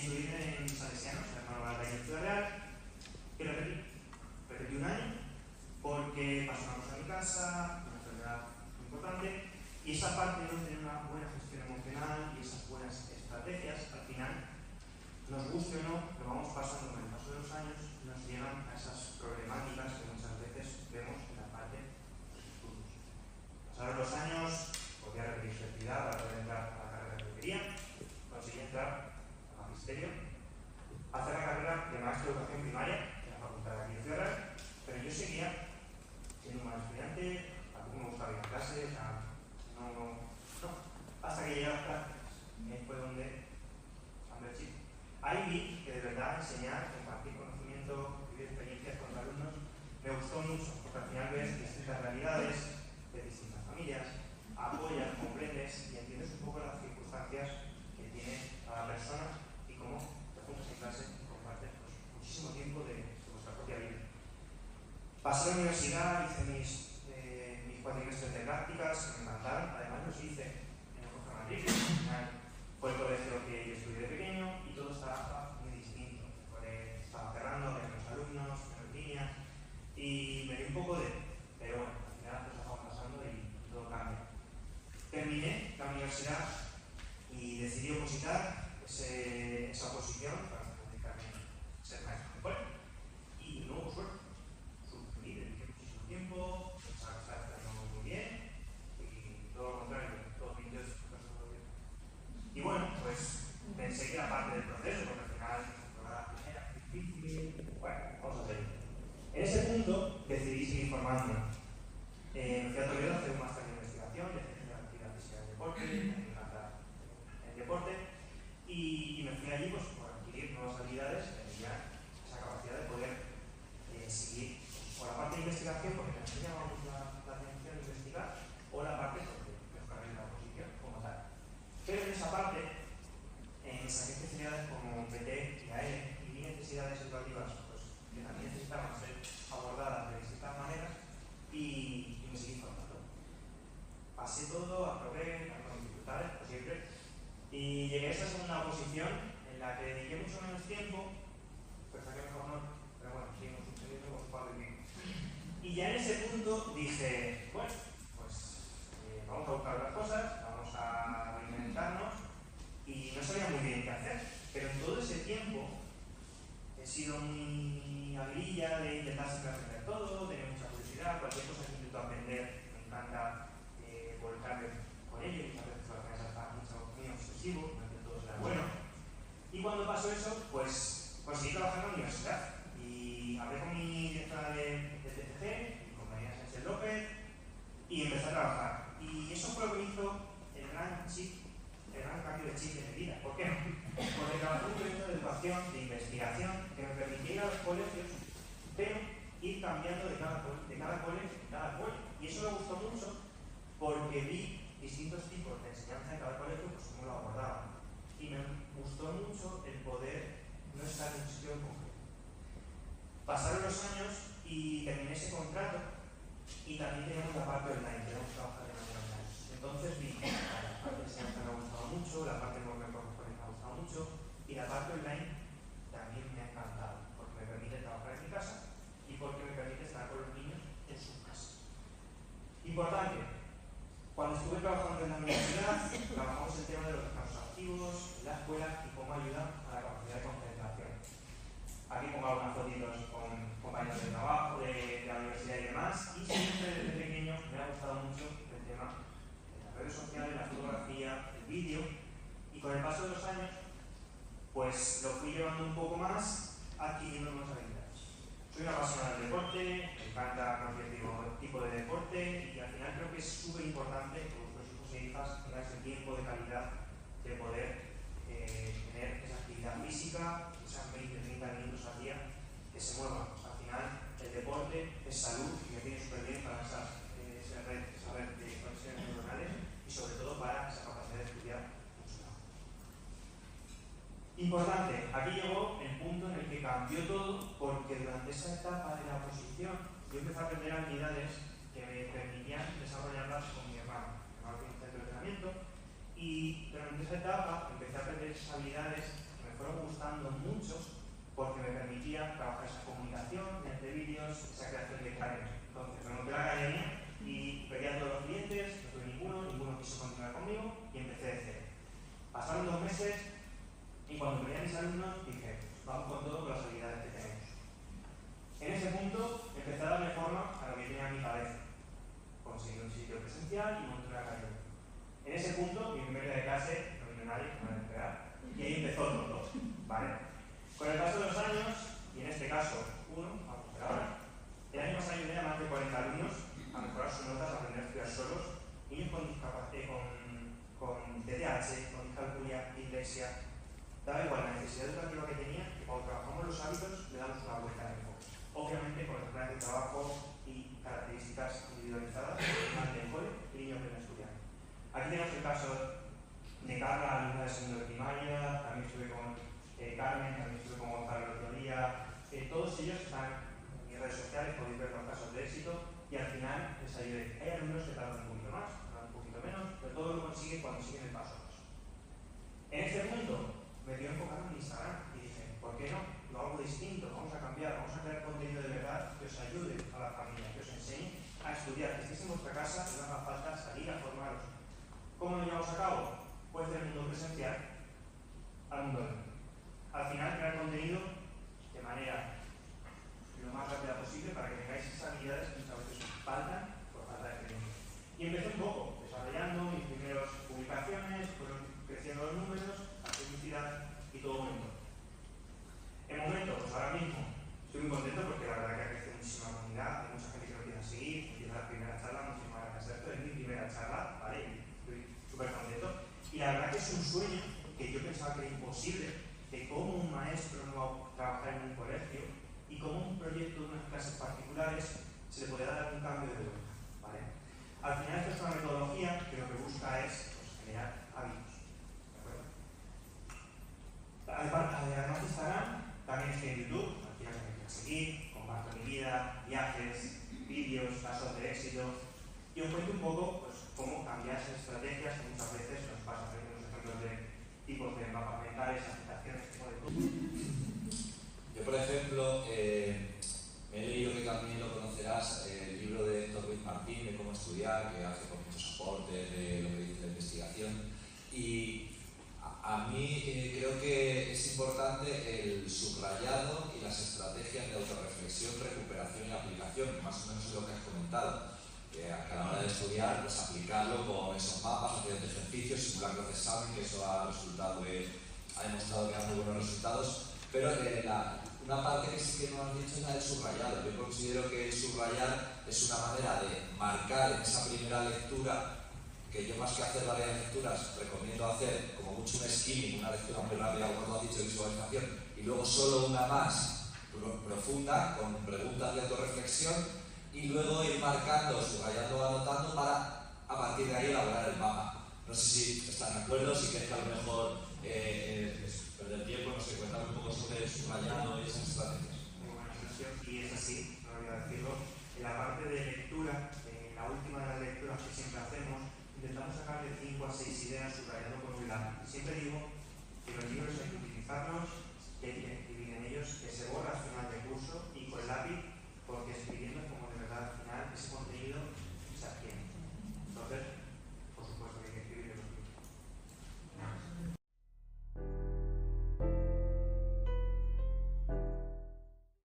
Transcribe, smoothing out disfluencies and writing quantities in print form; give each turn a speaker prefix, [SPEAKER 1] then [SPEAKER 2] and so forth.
[SPEAKER 1] estudié en Salesianos, en la Nueva de Ciudad Real, y repetí un año, porque pasó una cosa en mi casa, una enfermedad muy importante, y esa parte de no tener una buena gestión emocional y esas buenas estrategias, al final, nos guste o no, lo vamos pasando con el paso de los años, nos llegan a esas problemáticas que muchas veces vemos en la parte de los estudios. Pasaron los años, volví a repetir fertilidad para poder entrar a la carrera que quería, conseguí entrar al magisterio, hacer la carrera de maestro de educación primaria en la facultad de aquí de Ciudad Real, pero yo seguía siendo un mal estudiante, tampoco me gustaba ir a clase, o sea, no, hasta que llegué a las prácticas. Y ahí fue donde cambió el chip. Ahí vi que de verdad enseñar, compartir conocimiento, vivir experiencias con los alumnos, me gustó mucho, porque al final ves distintas realidades de distintas familias, apoyas, comprendes y entiendes un poco las circunstancias que tiene cada persona y cómo te juntas en clase y compartes pues, muchísimo tiempo de vuestra propia vida. Pasé a la universidad, hice mis 4 trimestres de prácticas, me encantaron, además los hice en el Jorge Madrid, fue el colegio que yo estudié de pequeño y todo estaba muy distinto. Estaba cerrando, había menos alumnos, menos líneas y me di un poco pero bueno, al final las cosas van pasando y todo cambia. Terminé la universidad y decidí opositar esa oposición para dedicarme a ser maestro de cole. Y de nuevo, por suerte, sufrí, dediqué muchísimo tiempo, pensaba que estaba estudiando muy bien y todo lo contrario, todo pinto es y bueno, pues pensé que era parte del proceso, porque al final la primera es difícil. Bueno, vamos a hacerlo. En ese punto decidí seguir formándome. Me fui a Toledo a hacer un máster de investigación de ciencia de la actividad física del deporte, me encanta el deporte, y me fui allí pues, por adquirir nuevas habilidades que me dieran esa capacidad de poder seguir o la parte de investigación, porque me llamaba mucho la atención de investigar, o la parte de mejorar la posición como tal. Pero en esa parte, saqué especialidades como PT y AE y vi necesidades educativas pues, que también necesitaban ser abordadas de distintas maneras y me seguí formando. Pasé todo, aprobé, con dificultades, como siempre, y llegué a esa segunda posición en la que dediqué mucho menos tiempo, pues saqué mejor nota, pero bueno, seguimos sucediendo con 4 y pico. Y ya en ese punto dije, bueno, pues vamos a buscar las cosas, vamos a reinventarnos y no sabía muy bien qué hacer, pero en todo ese tiempo he sido muy habililla de intentar siempre aprender todo, tener mucha curiosidad, cualquier cosa que intento aprender me encanta volcarme con ello, muchas veces lo que hasta muy obsesivo, no es que todo sea bueno. Y cuando pasó eso, pues conseguí trabajar en la universidad y hablé con mi directora de TCG y con María Sánchez López y empecé a trabajar. Y eso fue lo que hizo el gran cambio de chip de mi vida. ¿Por qué? Porque trabajé en un proyecto de educación, de investigación, que me permitía ir a los colegios, pero ir cambiando de cada cole en cada cole. Y eso me gustó mucho porque vi distintos tipos de enseñanza en cada colegio, pues cómo lo abordaban. Y me gustó mucho el poder no estar en un sitio concreto. Pasaron los años y terminé ese contrato y también teníamos la parte online, teníamos que trabajar de manera online. Entonces vi que la parte de enseñanza me ha gustado mucho, la parte con el profesor me ha gustado mucho y la parte online también me ha encantado porque me permite trabajar en mi casa y porque me permite estar con los niños en sus casas. Importante, cuando estuve trabajando en la universidad, trabajamos el tema de los descansos activos en la escuela y cómo ayuda a la capacidad de concentración. Aquí pongo algunas fotitos con compañeros de trabajo, de la universidad y demás, y siempre desde pequeño me ha gustado mucho el tema de las redes sociales, la fotografía, el vídeo, y con el paso de los años, pues lo fui llevando un poco más, adquiriendo nuevas habilidades. Soy una apasionada del deporte, me encanta cualquier tipo de deporte, y al final creo que es súper importante que vuestros hijos e hijas tengan ese tiempo de calidad de poder tener esa actividad física, esas 20-30 minutos al día que se muevan. Al final, el deporte es salud y me viene súper bien para esa red de conexiones neuronales y sobre todo para esa capacidad de estudiar mucho más. Importante, aquí llegó el punto en el que cambió todo porque durante esa etapa de la oposición yo empecé a aprender habilidades que me permitían desarrollarlas con mi hermano. Mi hermano tiene un centro de entrenamiento y durante esa etapa empecé a aprender esas habilidades que me fueron terminó gustando mucho porque me permitía trabajar esa comunicación entre vídeos, esa creación de caños. Entonces me monté la academia y pedí a todos los clientes, no tuve ninguno quiso continuar conmigo y empecé de cero. Pasaron 2 meses y cuando veía a mis alumnos dije, vamos con todo con las habilidades que tenemos. En ese punto empecé a darle forma a lo que tenía en mi cabeza. Conseguí un sitio presencial y monté una academia. En ese punto, mi primer día de clase, no vino nadie, no me van a esperar, y ahí empezó todo, ¿vale? Con el paso de los años, y en este caso uno, vamos a ver ahora, el año pasado ayudé a más de 40 alumnos a mejorar sus notas, a aprender a estudiar solos, niños con TDAH, con discalculia, dislexia, daba igual la necesidad educativa que tenía, que cuando trabajamos los hábitos le damos una vuelta de enfoque. Obviamente con los planes de trabajo y características individualizadas del cole y niños que no estudian. Aquí tenemos el caso de Carla, alumna de segundo de primaria, también estuve con Carmen, también estuve con Gonzalo el otro día. Todos ellos están en mis redes sociales, podéis ver los casos de éxito y al final les ayudé. Hay alumnos que tardan un poquito más, tardan un poquito menos, pero todo lo consiguen cuando siguen el paso a paso. En este punto me dio enfocado en Instagram y dije, ¿por qué no? Lo hago distinto, vamos a cambiar, vamos a crear contenido de verdad que os ayude a la familia, que os enseñe a estudiar, que estéis en vuestra casa y no haga falta salir a formaros. ¿Cómo lo llevamos a cabo? Pues del mundo presencial al mundo online. Al final, crear contenido de manera lo más rápida posible para que tengáis esas habilidades que muchas veces os faltan por falta de experiencia. Y empecé un poco desarrollando mis primeras publicaciones, fueron creciendo los números, la publicidad y todo aumentó. En momento, pues ahora mismo estoy muy contento porque la verdad que ha crecido muchísima comunidad, hay mucha gente que lo empieza a seguir, empieza la primera charla, muchísimas gracias a esto, es mi primera charla, ¿vale? Estoy súper contento. Y la verdad que es un sueño que yo pensaba que era imposible, de cómo un maestro no va a trabajar en un colegio y cómo un proyecto de unas clases particulares se le puede dar un cambio de vuelta, ¿vale? Al final esto es una metodología que lo que busca es pues, generar hábitos, ¿de acuerdo? Además de Instagram, también estoy en YouTube, aquí ya me quieran seguir, comparto mi vida, viajes, vídeos, casos de éxito, y os cuento un poco pues, cómo cambiar esas estrategias que muchas veces nos pasa. Tenemos ejemplos de tipos de mapas mentales, aplicaciones, tipo de cosas.
[SPEAKER 2] Yo, por ejemplo, me he leído, que también lo conocerás, el libro de Héctor Luis Martín, de cómo estudiar, que hace con muchos aportes de lo que dice la investigación. Y a mí creo que es importante el subrayado y las estrategias de autorreflexión, recuperación y aplicación, más o menos es lo que has comentado. Que a la hora de estudiar, pues aplicarlo con esos mapas, haciendo ejercicios, simulacros de examen, que eso ha demostrado que da muy buenos resultados. Pero una parte que sí que no has dicho es la del subrayado. Yo considero que el subrayar es una manera de marcar en esa primera lectura, que yo más que hacer varias lecturas recomiendo hacer como mucho un skimming, una lectura muy rápida, como tú has dicho, visualización, y luego solo una más profunda, con preguntas de autorreflexión, y luego ir marcando, subrayando, anotando para a partir de ahí elaborar el mapa. No sé si están de acuerdo, si crees que a lo mejor perder tiempo, no sé, cuéntame un poco sobre el subrayado y esas estrategias.
[SPEAKER 1] Muy buena sesión, y es así, no olvido decirlo. En la parte de lectura, la última de las lecturas que siempre hacemos, intentamos sacar de 5 a 6 ideas subrayando con un lápiz. Siempre digo que los libros hay que utilizarlos, que hay que escribir en ellos, que se borra